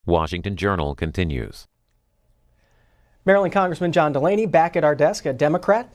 Washington Journal continues. Maryland Congressman John Delaney back at our desk, a Democrat.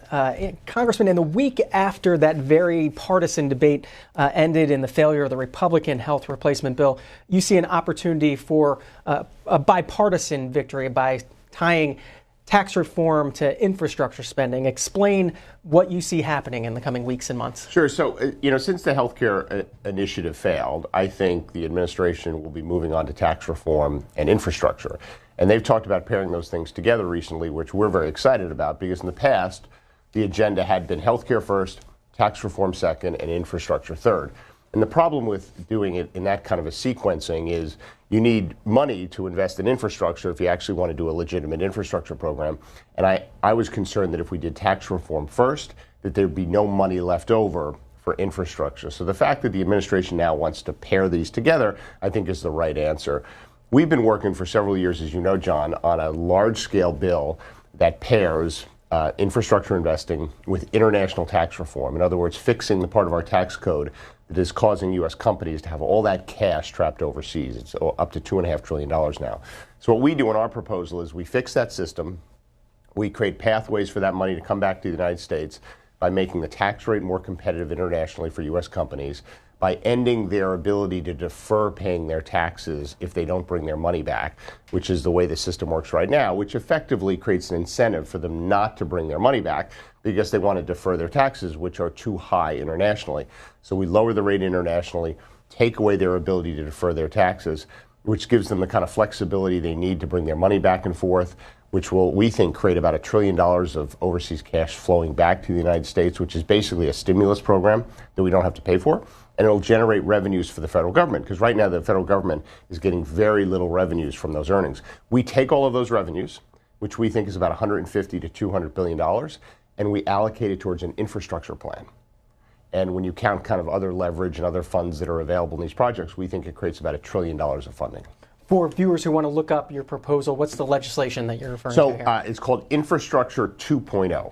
Congressman, in the week after that very partisan debate ended in the failure of the Republican health replacement bill, you see an opportunity for a bipartisan victory by tying tax reform to infrastructure spending. Explain what you see happening in the coming weeks and months. Sure. So, since the healthcare initiative failed, I think the administration will be moving on to tax reform and infrastructure. And they've talked about pairing those things together recently, which we're very excited about, because in the past, the agenda had been healthcare first, tax reform second, and infrastructure third. And the problem with doing it in that kind of a sequencing is you need money to invest in infrastructure if you actually want to do a legitimate infrastructure program. And I was concerned that if we did tax reform first, that there'd be no money left over for infrastructure. So the fact that the administration now wants to pair these together, I think, is the right answer. We've been working for several years, as you know, John, on a large-scale bill that pairs infrastructure investing with international tax reform. In other words, fixing the part of our tax code that is causing U.S. companies to have all that cash trapped overseas. It's up to $2.5 trillion now. So what we do in our proposal is we fix that system. We create pathways for that money to come back to the United States by making the tax rate more competitive internationally for U.S. companies, by ending their ability to defer paying their taxes if they don't bring their money back, which is the way the system works right now, which effectively creates an incentive for them not to bring their money back because they want to defer their taxes, which are too high internationally. So we lower the rate internationally, take away their ability to defer their taxes, which gives them the kind of flexibility they need to bring their money back and forth, which will, we think, create about $1 trillion of overseas cash flowing back to the United States, which is basically a stimulus program that we don't have to pay for. And it'll generate revenues for the federal government, because right now the federal government is getting very little revenues from those earnings. We take all of those revenues, which we think is about $150 to $200 billion, and we allocate it towards an infrastructure plan. And when you count kind of other leverage and other funds that are available in these projects, we think it creates about $1 trillion of funding. For viewers who want to look up your proposal, what's the legislation that you're referring to here? So it's called Infrastructure 2.0.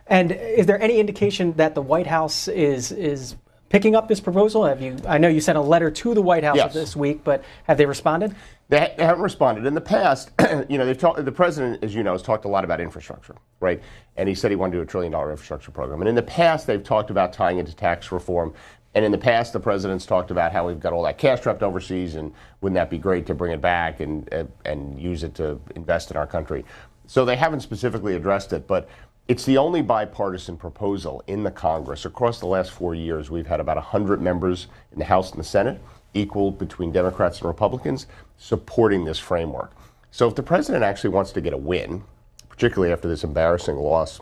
And is there any indication that the White House is picking up this proposal? I know you sent a letter to the White House this week, but have they responded? They haven't responded. In the past, the president, as you know, has talked a lot about infrastructure, right? And he said he wanted to do $1 trillion infrastructure program. And in the past, they've talked about tying into tax reform. And in the past, the president's talked about how we've got all that cash trapped overseas, and wouldn't that be great to bring it back and use it to invest in our country? So they haven't specifically addressed it, but it's the only bipartisan proposal in the Congress. Across the last 4 years, we've had about 100 members in the House and the Senate, equal between Democrats and Republicans, supporting this framework. So if the president actually wants to get a win, particularly after this embarrassing loss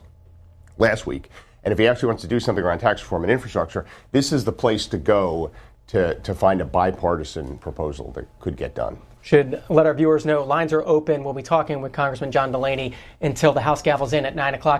last week, and if he actually wants to do something around tax reform and infrastructure, this is the place to go to find a bipartisan proposal that could get done. Should let our viewers know lines are open. We'll be talking with Congressman John Delaney until the House gavels in at 9 o'clock.